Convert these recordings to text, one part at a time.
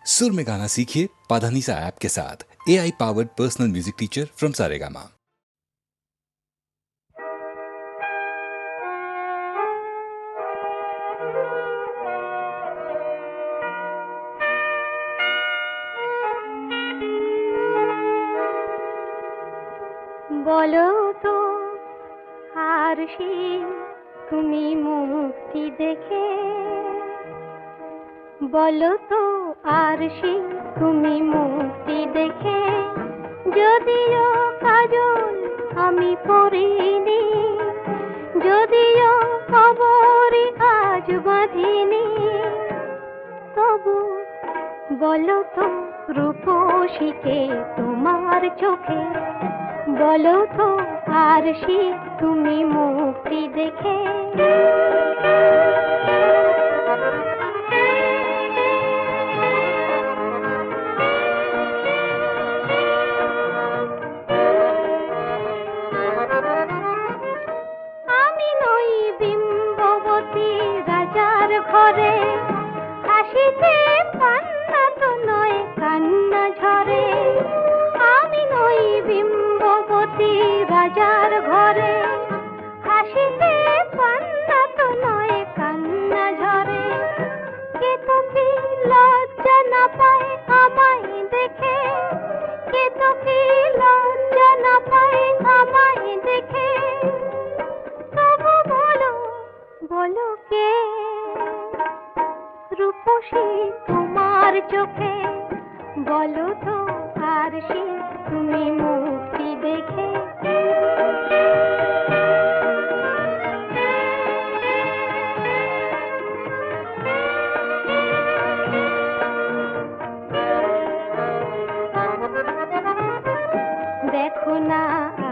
सुर में गाना सीखिए पाधानीसा ऐप के साथ। AI powered personal music teacher from Saregama. বলো তো আরশি তুমি মুক্তি দেখে, বলো তো আরশি তুমি মুক্তি দেখে, যদিও কাজল আমি পরিনি, যদিও কবরে আজ বাঁধিনি, তবু বলো তো রূপসীকে তোমার চোখে, বলো তো আরশি তুমি মুক্তি দেখে। আমি নই বিম্ববতী রাজার ঘরে, হাসিতে পান্না তো নয় কান্না ঝরে। আমি নই বিম্ববতী রাজার ঘরে, হাসিতে পান্না তো নয় কান্না ঝরে। কে তো কি লজ্জা না পায় আমায় দেখে, কে তো কি লজ্জা না পায় আমায় দেখে, তবু বলো বলো কে রূপসী তোমার চোখে, বলো তো আরশি তুমি মুক্তি দেখে। দেখো না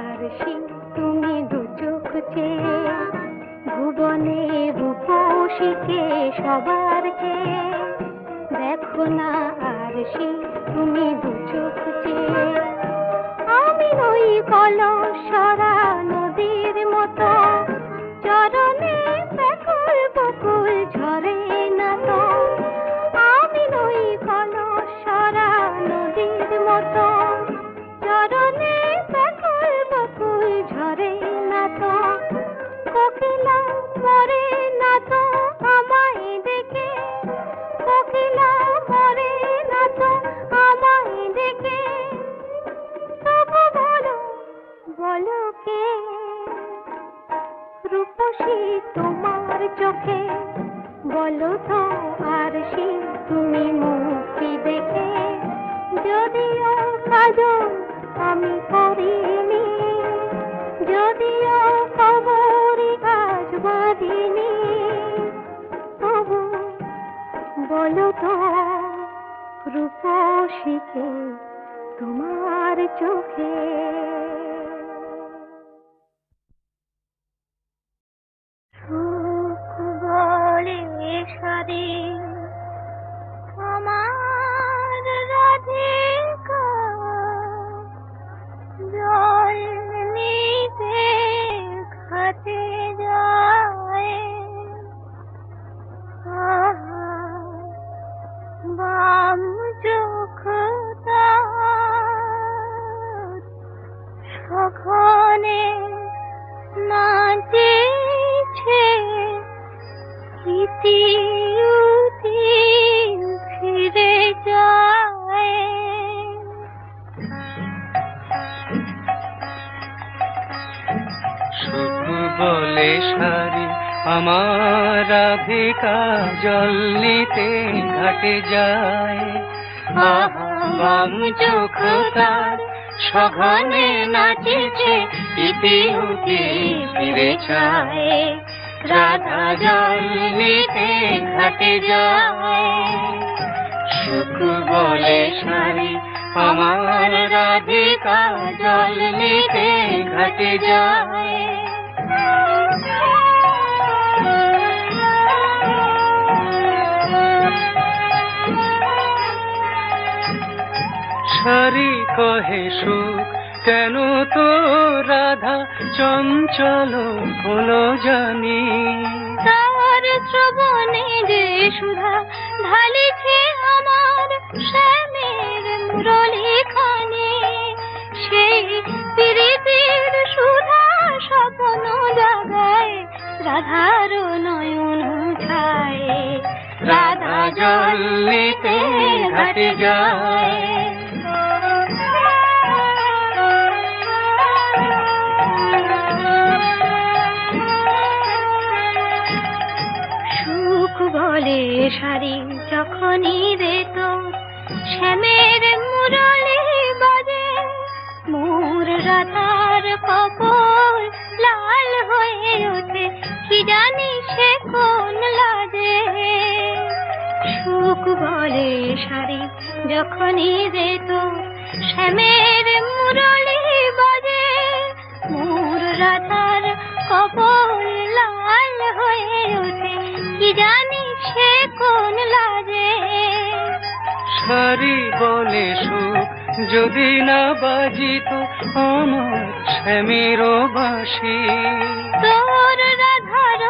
আরশি তুমি দু চোখ চেয়ে, ভুবনে রূপসীকে সবার চেয়ে। দেখো না আরশি তুমি দু চোখ চেয়ে, আমি নই কলসরা নদীর মতো, চরণে ব্যাকুল বকুল ঝরে না তো। আমি নই কলসরা নদীর মতো, চরণে ব্যাকুল বকুল ঝরে না তো। কোকিলা মরে না তো আমায় দেখে, কোকিলা মরে না তো আমায় দেখে, তবু বলো বলো কে রূপসী তোমার চোখে, বলো তো আরশি তুমি মুক্তি দেখে। যদিও কাজল আমি পরিনি, যদিও কবরে আজ বাঁধিনি, তবু বলো তো রূপসীকে তোমার চোখে। সুখ বলে সারে আমার রাধিকা, জল নিতে ঘাটে যায়, বাম চোখ তার সঘনে নাচেছে, ইতি উতি ফিরে যায়। সুখ বলে সারি আমার রাধিকা, জল নিতে ঘাটে যায়, বাম চোখ তার সঘনে নাচেছে, ইতি উতি ফিরে যায়। রাধা জল নিতে ঘাটে যায়, সুখ বলে সারি আমার রাধিকা, জল নিতে ঘাটে যায়। সারি কহে সুখ কেন তো রাধা চঞ্চল হলো জানি, তার শ্রবণে যে সুধা ঢালিছে আমার নিতে ঘাটে যায়। সুখ বলে শাড়ি যখনই রে তোর শ্যামের মুরলি বাজে, মোর রাধার কপল লাল হয়ে ওঠে, কি জানি সে কোন লাজে। সুখ বলে শাড়ি যখনই রে তোর শ্যামের মুরলি বাজে, মোর রাধার কপল লাল হয়ে ওঠে, কি জানি সে কোন লাজে। শাড়ি বলে সুখ যদি না বাজিত আমার শ্যামের বাঁশি, তোর রাধার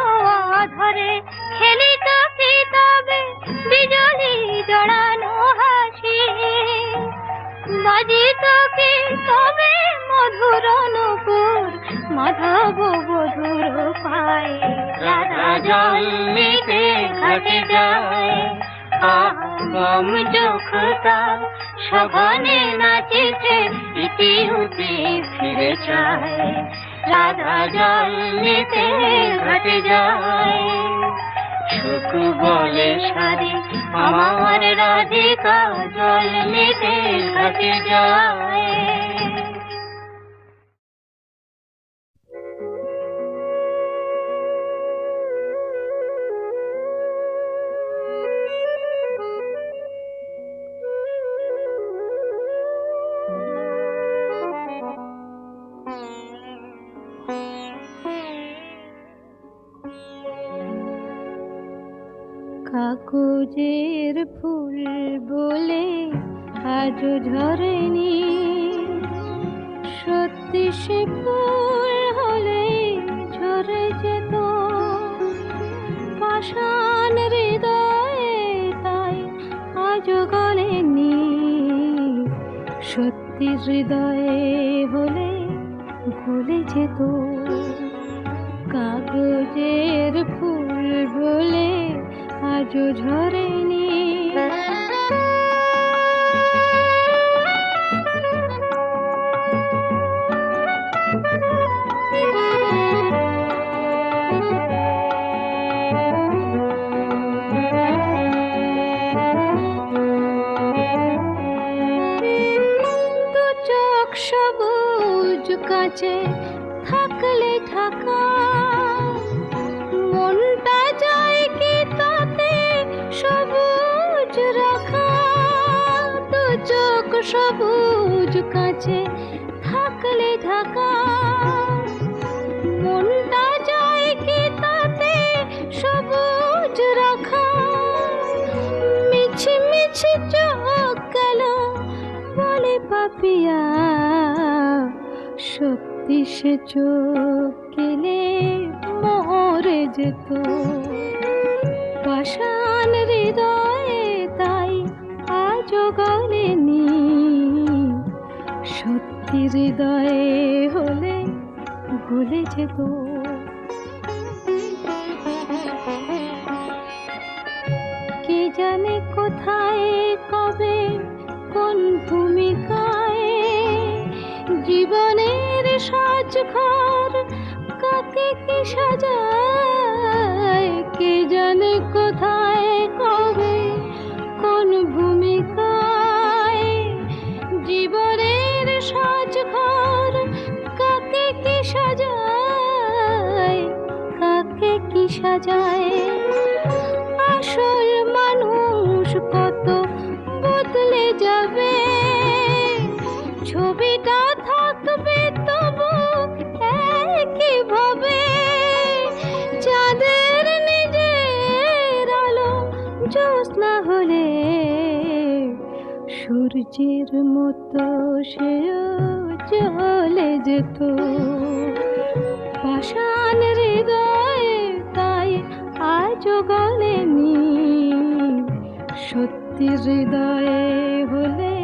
আধারে খেলিত কি তবে বিজলি জড়ানো হাসি, বাজিত কি তবে মধুর নূপুর মাধব বধুর পায়ে। রাধা জল নিতে ঘাটে যায়, আম যখতা সঘনে নাচেছে, ইতি উতি ফিরে চায়। রাধা জল নিতে ঘাটে যায়, সুখ বলে শাড়ি আমার রাধিকা জল নিতে ঘাটে যায়। কাগজের ফুল বলে আজও ঝরেনি, সত্যি সে ফুল হলে ঝরে যেত। পাষাণ হৃদয়ে তাই আজও গলেনি, সত্যি হৃদয়ে হলে গলে যেত। কাগজের ফুল বলে আজও ঝরেনি। দু চোখ সবুজ কাছে থাকলে ঢাকা, মনটা যায় কি তাতে সবুজ রাখা। দু চোখ সবুজ কাছে থাকলে ঢাকা, মনটা যায় কি তাতে সবুজ রাখা। মিছি মিছি চোখ গেল বলে পাপিয়া, সত্যি সে চোখ গেলে মরে যেত। পাষাণ হৃদয়ে তাই আজও গলেনি, সত্যি হৃদয়ে হলে গলে যেত। কে জানে কোথায় কবে কোন ভূমিকায় জীবনের সাজঘর কাকে কি সাজায়। কে জানে কোথায় কবে কোন ভূমিকায় জীবনের সাজঘর কাকে কি সাজায়, কাকে কি সাজায়। আসল মানুষ কত বদলে যাবে, ছবিটা থাকবে তবু একই ভাবে। চাঁদের নিজের আলো জ্যোৎস্না হলে সূর্যের মতো সেও চলে যেত। পাষাণ হৃদয়ে তাই আজও গলেনি, সত্যি হৃদয়ে হলে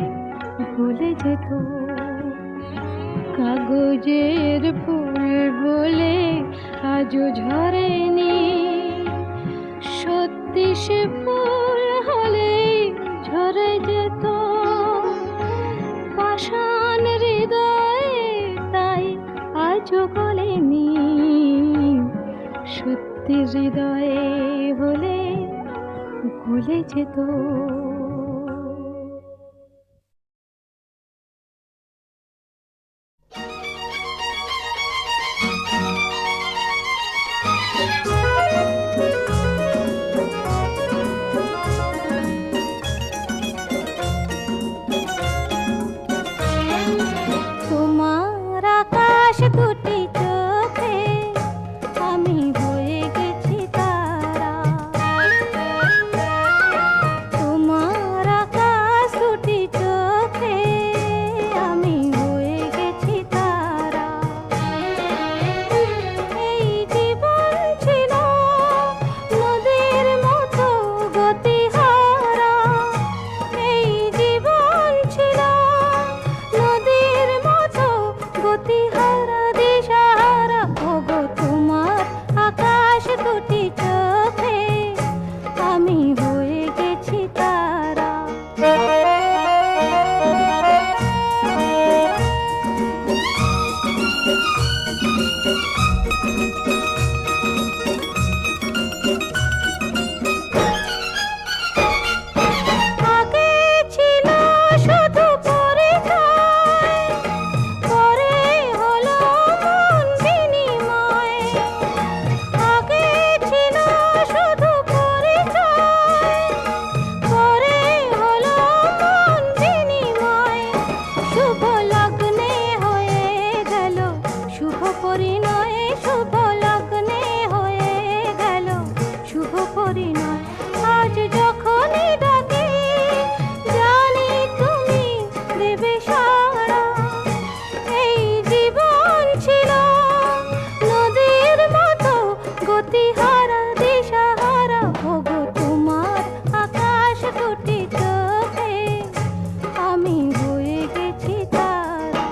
গলে যেত। কাগজের ফুল বলে আজও ঝরেনি, সত্যি সে ফুল হলে আজও গলেনি, সত্যি হৃদয়ে হলে ভুলে যেত। তোমার আকাশ দুটি চোখে আমি হয়ে গেছি তারা, তোমার আকাশ দুটি চোখে আমি হয়ে গেছি তারা। এই জীবন ছিল নদীর মতো গতিহারা, এই জীবন ছিল নদীর মতো গতিহারা দিশাহারা। ওগো তোমার আকাশ দুটি চোখে আমি হয়ে গেছি তারা। আগে ছিল শুধু পরিচয়, পরে হলো মন বিনিময়। আগে ছিল শুধু পরিচয়, পরে হলো মন বিনিময়। শুভ লগ্নে হয়ে গেল শুভ পরিণয়, শুভ লগ্নে হয়ে গেল শুভ পরিণয়। আজ যখনই ডাকি জানি তুমি দেবে সাড়া। এই জীবন ছিল নদীর মতো গতিহারা দিশাহারা। ওগো তোমার আকাশ দুটি চোখে আমি হয়ে গেছি তারা।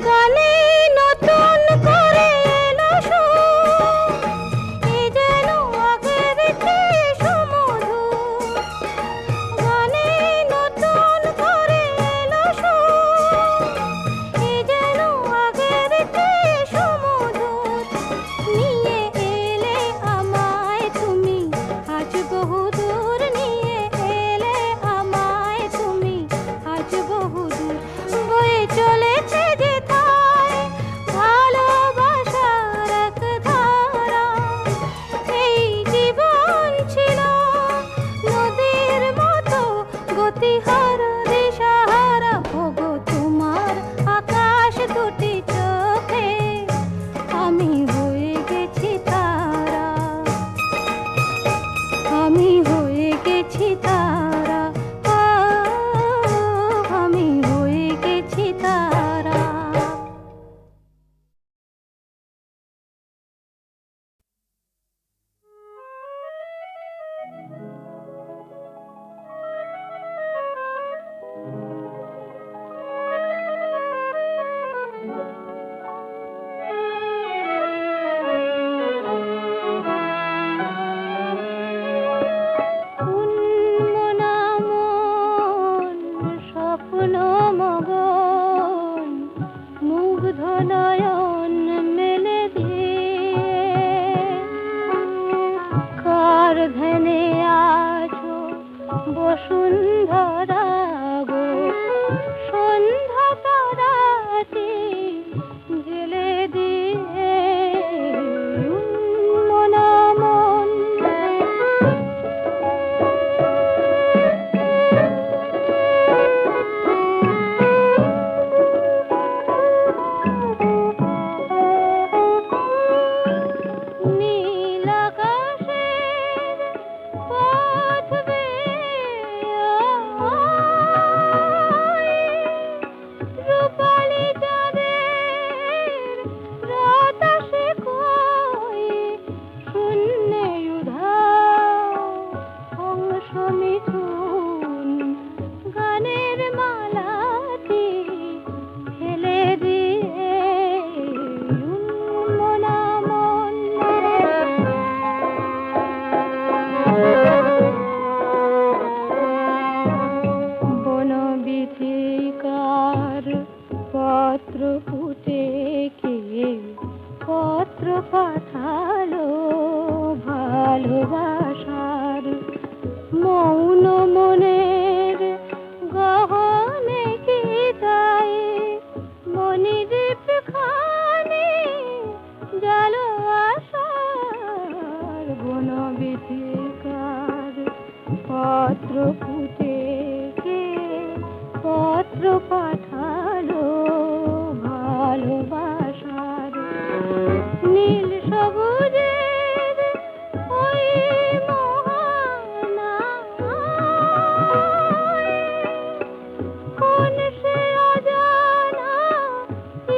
গানে নতুন করে এলো সুর, এ যেন আগের চেয়ে সুমধুর। গানে নতুন করে এলো সুর, এ যেন আগের চেয়ে সুমধুর। নিয়ে এলে আমায় তুমি আজ বহুদূর, নিয়ে এলে আমায় তুমি আজ বহুদূর। বয়ে চলেছে যেথায় ভালোবাসার এক ধারা। এই জীবন ছিল নদীর মতো গতিহারা দিশাহারা। ওগো তোমার আকাশ দুটি চোখে আমি হয়ে গেছি তারা, আমি হয়ে গেছি তারা, আমি হয়ে গেছি তারা। উন্মনা মন স্বপ্ন মগন, মুগ্ধ নয়ন মেলে দিয়ে কার ধ্যানে আছো বসুন্ধরা গো। সন্ধ্যা তারাটি জেলে দিয়ে উন্মনা মন। নীল আকাশের পথ বেয়ে রূপালি চাঁদের রাত আসে কই, শূন্যে উধাও অংশ মিথুন। গানের মালাটি ফেলে দিয়ে উন্মনা ভালোবাসার মৌন মনের গহনে কি তাই মনিদীপ খানি জালো আশার বনবিথিকার পত্র ফুটে কে পত্র পাঠালো ভালোবাসার নীল সবুজের ওই মোহনায় কোন সে অজানা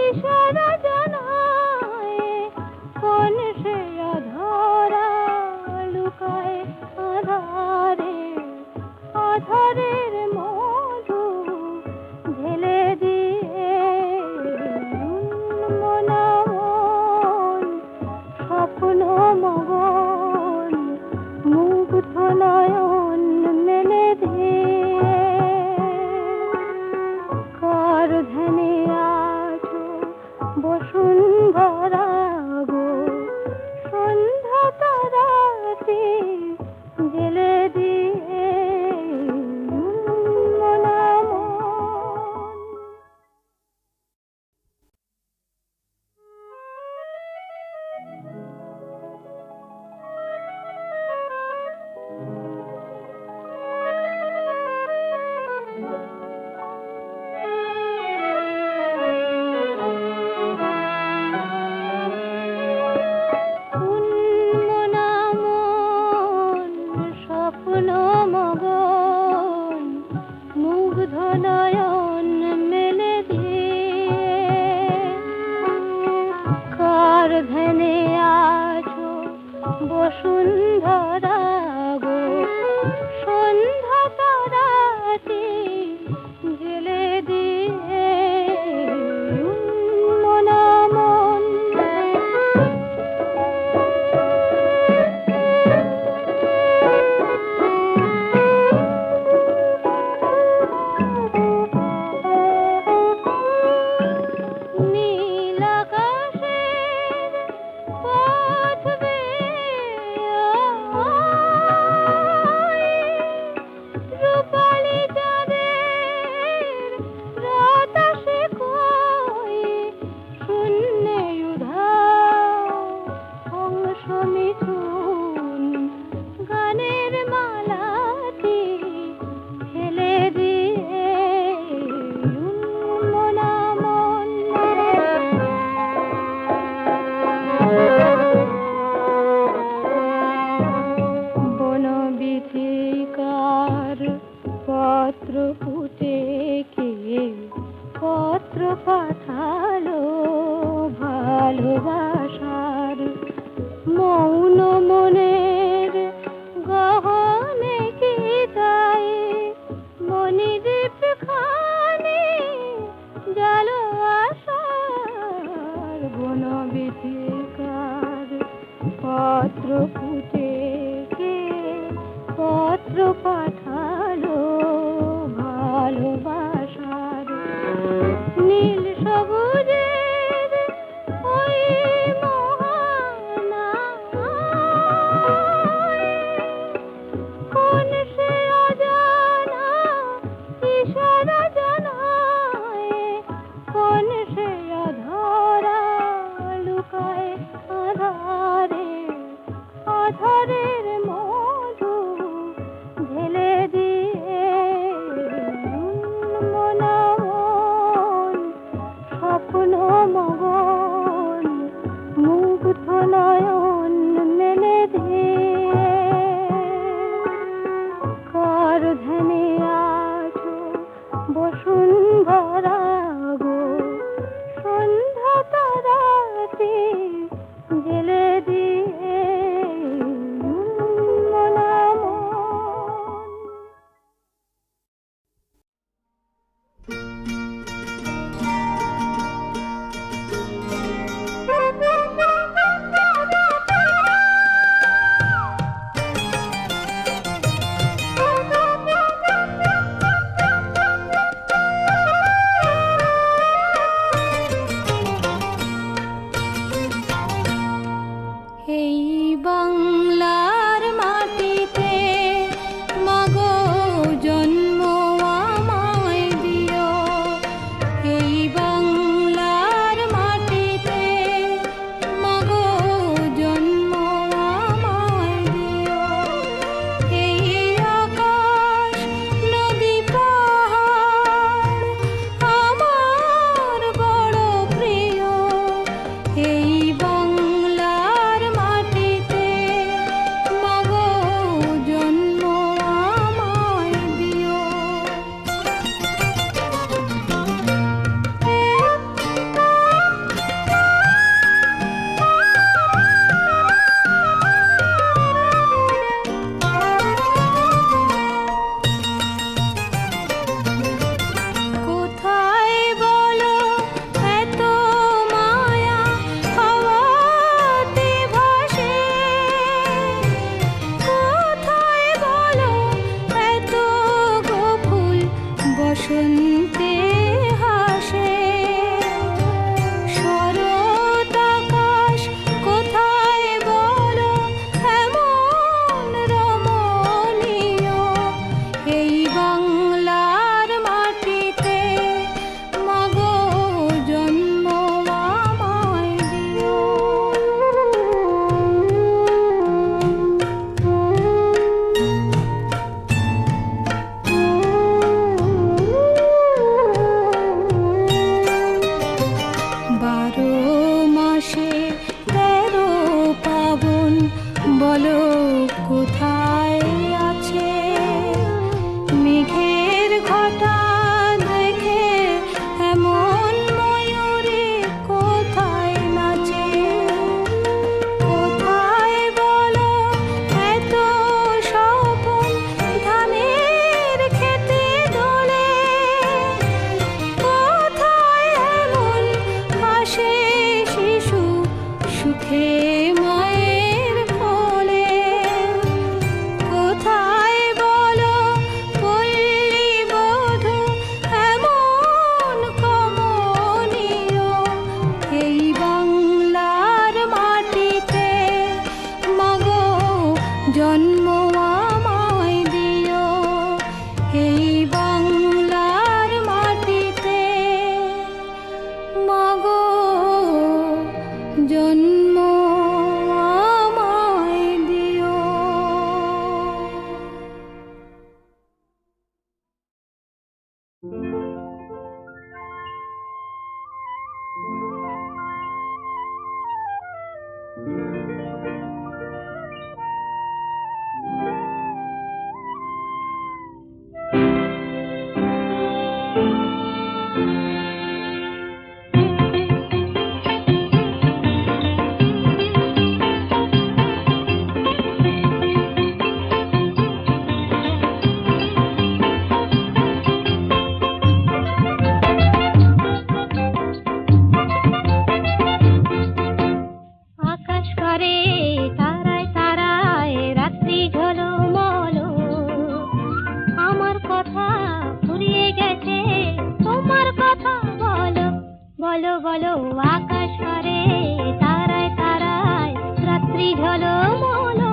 ইশারা জানায় কোন সে অধরা লুকায় আধারে আধারের মধু ঢেলে দিয়ে মনা মন স্বপ্ন মগন মুগ্ধ নয়ন মেলে দিয়ে কার ধ্যানে আছো বসুন্ধরা গো সন্ধ্যা তারাতে জেলে দিয়ে মনা মন মনা মন স্বপ্ন মগন মুগ্ধ নয়ন মেলে দিয়ে কার ধ্যানে আছো বসুন্ধরা গো সন্ধ্যা তারাতে জেলে দিয়ে মনা মন নীল আকাশের পথ বেয়ে রূপালি চাঁদের রাত আসে কই শূন্যে উধাও অংশ মিথুন গানের মালাটি ফেলে দিয়ে মনা মন বনবিথিকার পত্র ফুটে কে পত্র পাঠালো ভালোবাসার মৌন মনের গহনে কি তাই মনিদীপ খানি জালো আশার বনবিথিকার পত্র ফুটে কে পত্র পাঠালো ভালোবাসার নীল সবুজের ওই মোহনায় কোন সে অজানা ইশারা জানায় কোন সে অধরা লুকায় আধারে আধারের মধু ঢেলে দিয়ে মনা মন স্বপ্ন মগন মুগ্ধ নয়ন মেলে দিয়ে কার ধ্যানে আছো বসুন্ধরা গো সন্ধ্যা তারাতে জেলে দিয়ে মনা মন মাটিতে হাসে শরৎ আকাশ কোথায় বলো এমন রমণীয় এই বাংলার মাটিতে মাগো জন্ম আমায় দিও। বারো মাসে 13 পাবন বলো কোথায় আছে মেঘের ঘটা দেখে এমন ময়ূরে কোথায় নাচে কোথায় বলো এত স্বপন ধানের খেতে দোলে কোথায় এমন হাসে শিশু সুখে মায়ের কোলে কোথায় বলো পল্লী বধূ এমন কমনীয় এই বাংলার মাটিতে মাগো জন্ম আমায় দিও এই বাংলার মাটিতে মাগো জন্ম আমায় দিও। আকাশ করে তারায় তারায় রাত্রি ঝলমলো আমার কথা ফুরিয়ে গেছে তোমার কথা বলো বলো বলো আকাশ করে তারায় তারায় রাত্রি ঝলমলো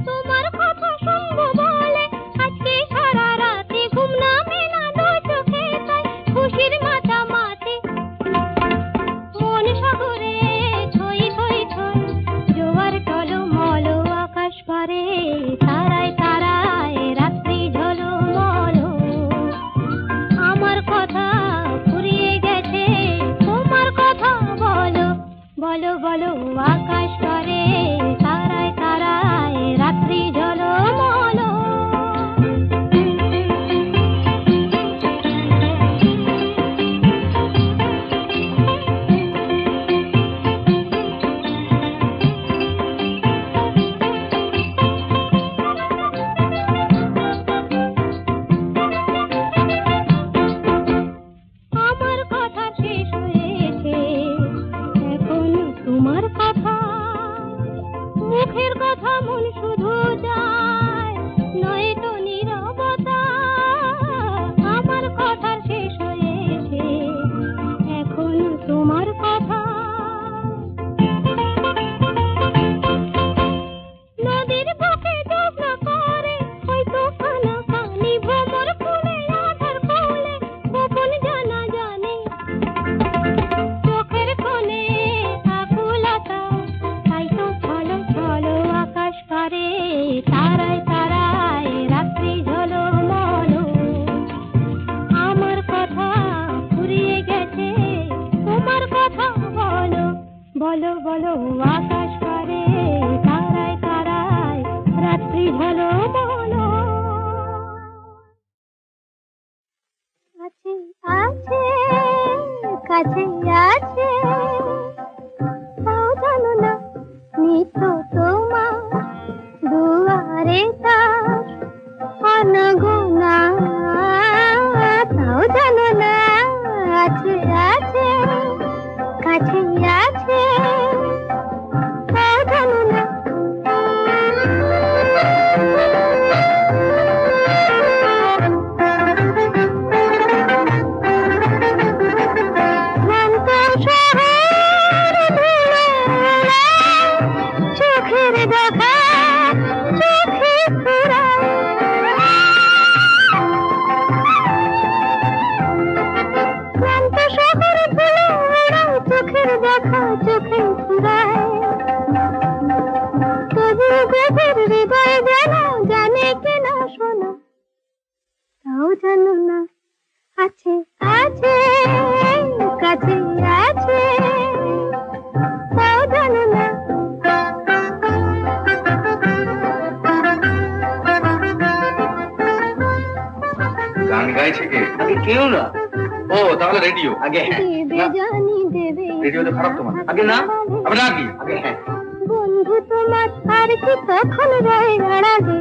তোমার কথা শুনবো বলে আজকে সারা রাতে ঘুম নামে না দু চোখে তাই খুশির মাতামাতি মন সাগরে থই থই থই জোয়ার টলমল আকাশ পারে তারায় তারায় রাত্রি ঝলমল আমার কথা ফুরিয়ে গেছে তোমার কথা বলো বলো বলো আকাশ পারে তারায় তারায় রাত্রি ঝলমল আমার কথা শেষ হয়েছে এখন তোমার কথা মুখের কথা মন শুধু যায় নয়তো নীরবতা আমার কথা শেষ হয়েছে এখন তোমার কথা নদীর বুকে জ্যোৎস্না করে হয়তো কানাকানি ভ্রমর ফুলে আধার কোলে গোপন জানা জানে চোখের কোণে আকুলতা তাই তো ছলো ছলো আকাশ পারে গভীর হৃদয় যেন জানে কিনা শোনা, তাও জানো না আছে আছে কাছে আছে, তাও জানো না। গান গাইছে কে? আগে কেউ না, ও তাহলে রেডিও। আগে হ্যাঁ, দেবে জানি দেবে রেডিওতে খারাপ তোমার। আগে না, আবার না কি? আগে হ্যাঁ। বন্ধু তোমার আর কি তখন রয়ে দাঁড়াবে,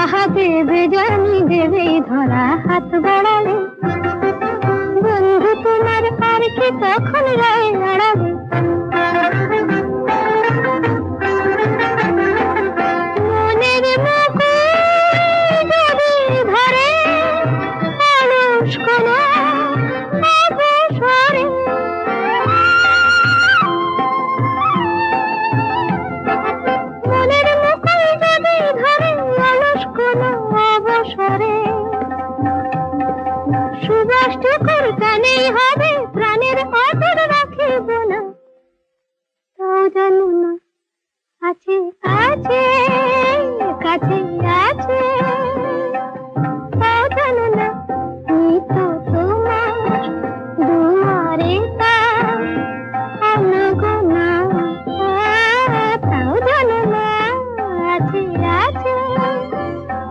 আহা দেবে জানি দেবে ধরা হাত বাড়ালে, বন্ধু তোমার আর কি তখন রয়ে দাঁড়াবে। মনের মুকুল যদি ধরে অলস কোনো অবসরে, মনের মুকুল যদি ধরে অলস কোনো অবসরে, সুবাসটুকুর টানেই হবে প্রাণের অটুট রাখিব না, তাও জানো না আছে আছে কাছে আছে, তাও জানো না এই তো তোমার দুয়ারে তার আনাগোনা, তাও জানো না আছে আছে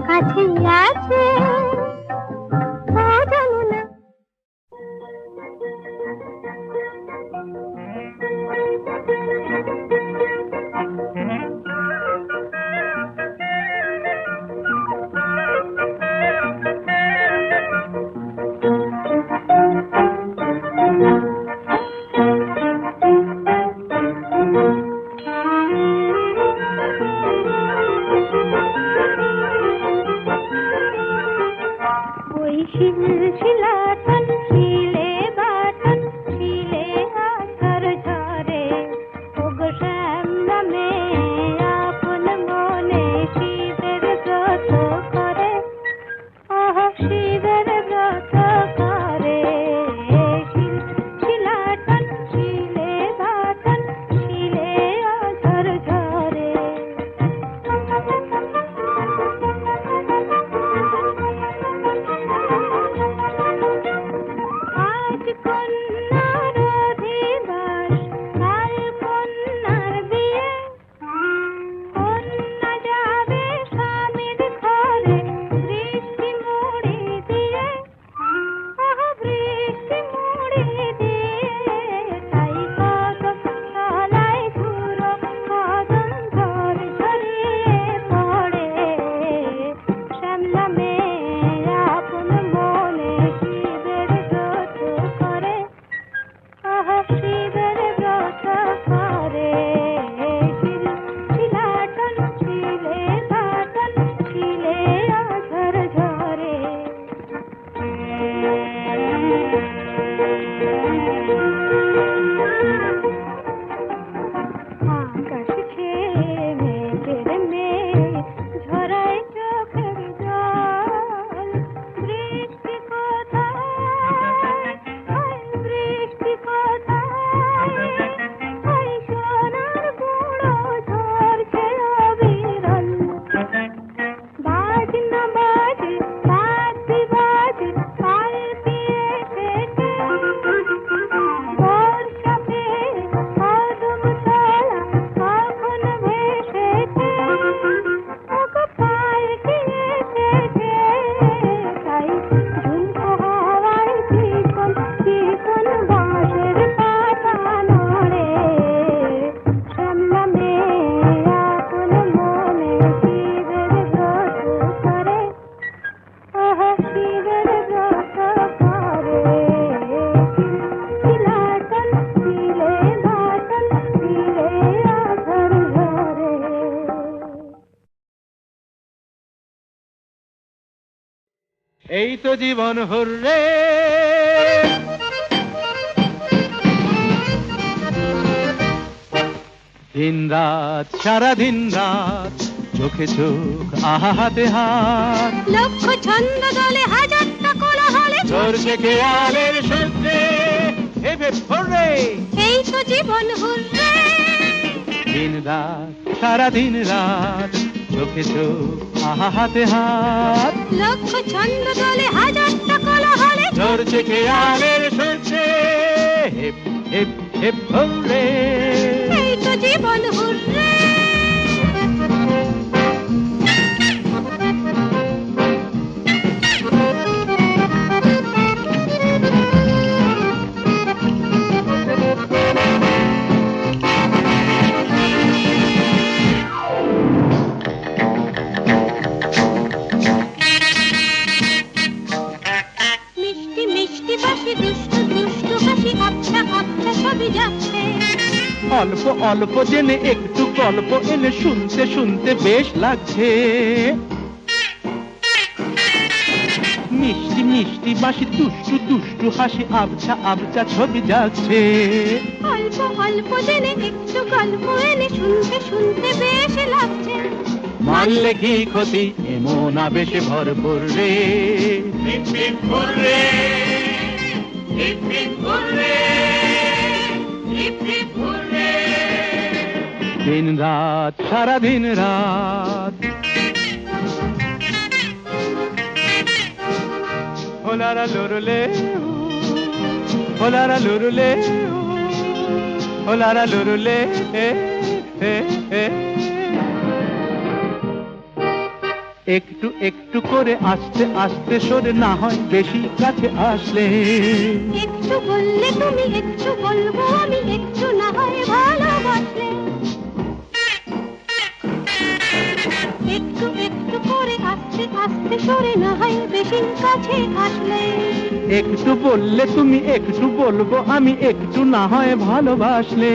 কাছে আছে, তাও জানো না। ওই শিলাটন শিলে বাটন শিলে আছর ঝরে, ওগো শ্যামলা মেয়ে আপন মনে শিবের ব্রত করে, আহা শিবের ব্রত করে। শিলাটন শিলে বাটন শিলে আছর ঝরে, আজ কন্যার অধিবাস কাল কন্যার বিয়ে, কন্যা যাবে স্বামীর ঘরে বৃষ্টি মুড়ি দিয়ে, বৃষ্টি মুড়ি দিয়ে, তাই কদম তলায় ঘুরো কদম ঝর ঝরিয়ে পড়ে, শ্যামলা মেয়ে আপন মনে শিবের ব্রত করে, আহা শিবের ব্রত করে। শিলাটন শিলে বাটন শিলে আছর ঝরে, আকাশ ছেয়ে মেঘের মেঘ ঝরায় চোখের জল, বৃষ্টি কোথায় বৃষ্টি কোথায়, ওই সোনার গুঁড়ো ঝরছে অবিরল, বাজ না বাজে বাজে বাজে পালকি এসেছে, বর্ষা পেয়ে কদম তলা কখন ভেসেছে, ওগো পালকি এসেছে, তাই ঝুমকো হাওয়ায় চিকন চিকন বাঁশের পাতা নড়ে, শ্যামলা মেয়ে আপন মনে শিবের ব্রত করে, আহা শিবের ব্রত করে। শিলাটন শিলে বাটন শিলে আছর ঝরে। এই তো জীবন হুররে, দিন রাত সারাদিন রাত চোখে চোখ আহা হাতে হাত, লক্ষ ছন্দ দলে হাজারটা কোলাহলে চলছে খেয়ালের সূত্রে ভেবে পড়ে, এই তো জীবন হুররে, দিন রাত সারাদিন রাত চোখে চোখ আহা হাতে হাত লক্ষ ছন্দ দলে হাজারটা কলা হলে ঝরছে খেয়ালের সূর্যে হিপ হিপ হিপ হুররে এই তো জীবন হুররে। মিষ্টি মিষ্টি বাসি দুষ্টু দুষ্টু হাসি আবছা আবছা সবই যাচ্ছে। অল্প অল্প জেনে একটু গল্প এনে শুনতে শুনতে বেশ লাগছে মিষ্টি মিষ্টি বাসি দুষ্টু দুষ্টু হাসি আবছা আবছা ছবি যাচ্ছে অল্প অল্প জেনে একটু গল্প এনে শুনতে শুনতে বেশ লাগছে। মানলে কি ক্ষতি এমন আবেশে ভরপুর রে hip hip hurray hip hip hurray hip hip hurray দিন রাত সারাদিন রাত হোলারা লুরুলে হোলারা লুরুলে হোলারা লুরুলে একটু একটু করে আস্তে আস্তে সরে না হয় বেশি কাছে আসলে একটু বললে তুমি একটু বলবো আমি একটু না হয় ভালোবাসলে। একটু একটু করে আস্তে আস্তে সরে না হয় বেশি কাছে আসলে। একটু বললে তুমি একটু বলবো আমি একটু না হয় ভালোবাসলে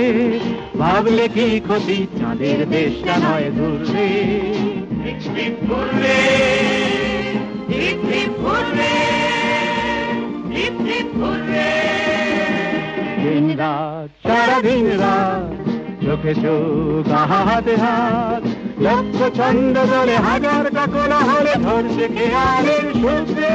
ভাবলে কি ক্ষতি চাঁদের দেশটা নয় দূর রে hip hip hurray hip hip hurray hip hip hurray দিন রাত সারাদিন রাত চোখে চোখ আহা হাতে হাত লক্ষ ছন্দ দলে হাজারটা কোলাহলে ধরছে খেয়ালের সূত্রে